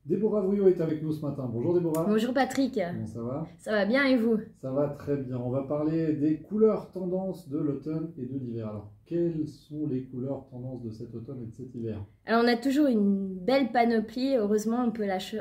Déborah Vrouillot est avec nous ce matin. Bonjour Déborah. Bonjour Patrick. Comment ça va? Ça va bien et vous? Ça va très bien. On va parler des couleurs tendances de l'automne et de l'hiver. Alors, quelles sont les couleurs tendances de cet automne et de cet hiver? Alors on a toujours une belle panoplie. Heureusement,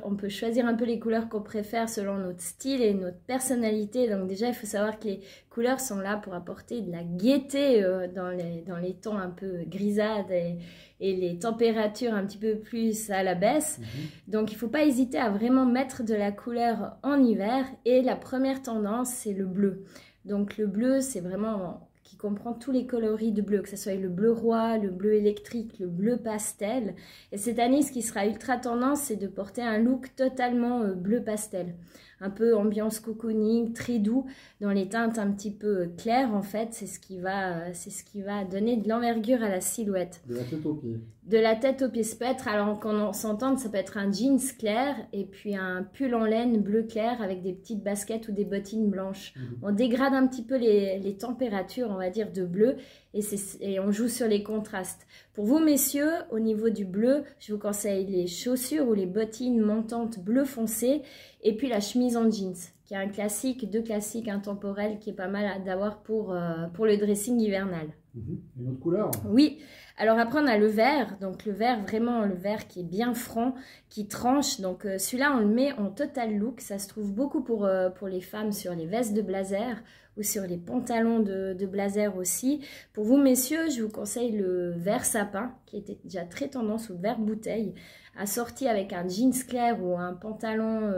on peut choisir un peu les couleurs qu'on préfère selon notre style et notre personnalité. Donc déjà, il faut savoir que les couleurs sont là pour apporter de la gaieté dans les tons un peu grisâtres et les températures un petit peu plus à la baisse. Donc il ne faut pas hésiter à vraiment mettre de la couleur en hiver. Et la première tendance, c'est le bleu. Donc le bleu, c'est vraiment qui comprend tous les coloris de bleu, que ce soit le bleu roi, le bleu électrique, le bleu pastel. Et cette année, ce qui sera ultra tendance, c'est de porter un look totalement bleu pastel. Un peu ambiance cocooning, très doux, dans les teintes un petit peu claires, en fait. C'est ce qui va donner de l'envergure à la silhouette. De la tête aux pieds. De la tête aux pieds, ça peut être, alors qu'on s'entende, ça peut être un jeans clair et puis un pull en laine bleu clair avec des petites baskets ou des bottines blanches. On dégrade un petit peu les températures, on va dire, de bleu et on joue sur les contrastes. Pour vous, messieurs, au niveau du bleu, je vous conseille les chaussures ou les bottines montantes bleu foncé et puis la chemise en jeans, qui est un classique, deux classiques intemporels qui est pas mal d'avoir pour le dressing hivernal. Une autre couleur? Oui, alors après on a le vert, donc le vert, vraiment le vert qui est bien franc, qui tranche, donc celui-là on le met en total look, ça se trouve beaucoup pour les femmes sur les vestes de blazer ou sur les pantalons de blazer aussi. Pour vous messieurs, je vous conseille le vert sapin, qui était déjà très tendance, ou le vert bouteille, assorti avec un jeans clair ou un pantalon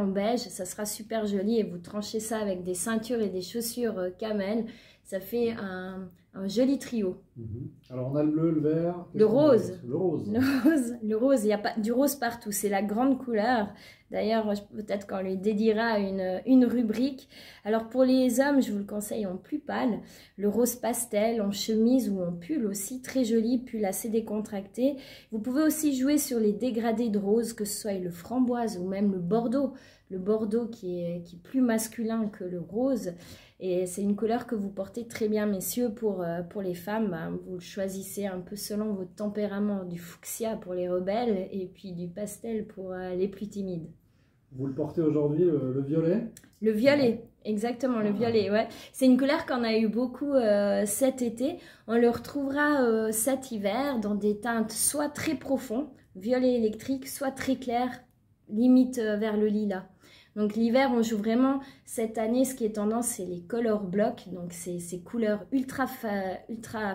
beige, ça sera super joli et vous tranchez ça avec des ceintures et des chaussures camel, ça fait un joli trio. Alors on a le bleu, le vert, le rose. Le rose. Le rose, il y a pas du rose partout, c'est la grande couleur. D'ailleurs, peut-être qu'on lui dédiera une rubrique. Alors pour les hommes, je vous le conseille en plus pâle, le rose pastel, en chemise ou en pull aussi, très joli, pull assez décontracté. Vous pouvez aussi jouer sur les dégradés de rose, que ce soit le framboise ou même le bordeaux. Le bordeaux qui est plus masculin que le rose. Et c'est une couleur que vous portez très bien, messieurs. Pour les femmes, ben, vous le choisissez un peu selon votre tempérament. Du fuchsia pour les rebelles et puis du pastel pour les plus timides. Vous le portez aujourd'hui, le violet? Le violet, exactement, le violet, ouais. C'est une couleur qu'on a eu beaucoup cet été. On le retrouvera cet hiver dans des teintes soit très profondes, violet électrique, soit très clair, limite vers le lilas. Donc l'hiver, on joue vraiment, cette année, ce qui est tendance, c'est les color blocks, donc ces couleurs ultra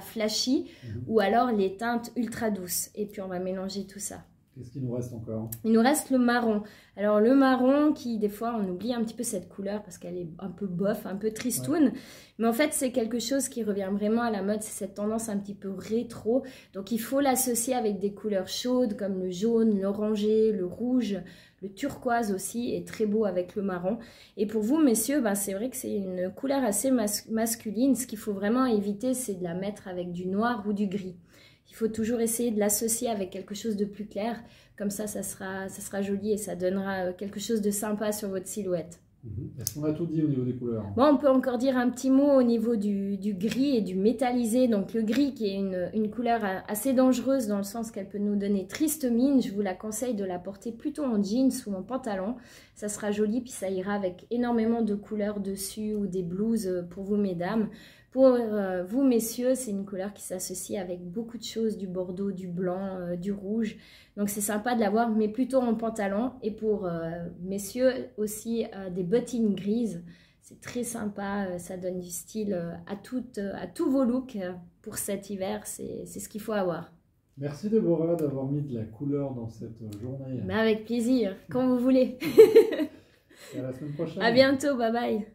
flashy, ou alors les teintes ultra douces. Et puis on va mélanger tout ça. Qu'est-ce qu'il nous reste encore? Il nous reste le marron. Alors le marron, qui des fois on oublie un petit peu cette couleur parce qu'elle est un peu bof, un peu tristoune. Ouais. Mais en fait c'est quelque chose qui revient vraiment à la mode, c'est cette tendance un petit peu rétro. Donc il faut l'associer avec des couleurs chaudes comme le jaune, l'orangé, le rouge. Le turquoise aussi est très beau avec le marron. Et pour vous, messieurs, ben, c'est vrai que c'est une couleur assez masculine. Ce qu'il faut vraiment éviter, c'est de la mettre avec du noir ou du gris. Il faut toujours essayer de l'associer avec quelque chose de plus clair. Comme ça sera joli et ça donnera quelque chose de sympa sur votre silhouette. Est-ce qu'on a tout dit au niveau des couleurs? Bon, on peut encore dire un petit mot au niveau du gris et du métallisé. Donc le gris qui est une couleur assez dangereuse dans le sens qu'elle peut nous donner triste mine. Je vous la conseille de la porter plutôt en jeans ou en pantalon. Ça sera joli puis ça ira avec énormément de couleurs dessus ou des blouses pour vous mesdames. Pour vous messieurs, c'est une couleur qui s'associe avec beaucoup de choses, du bordeaux, du blanc, du rouge. Donc c'est sympa de l'avoir, mais plutôt en pantalon. Et pour messieurs aussi des bottines grises. C'est très sympa, ça donne du style à tous vos looks pour cet hiver. C'est ce qu'il faut avoir. Merci Déborah d'avoir mis de la couleur dans cette journée. Mais avec plaisir, quand vous voulez. Et à la semaine prochaine. À bientôt, bye bye.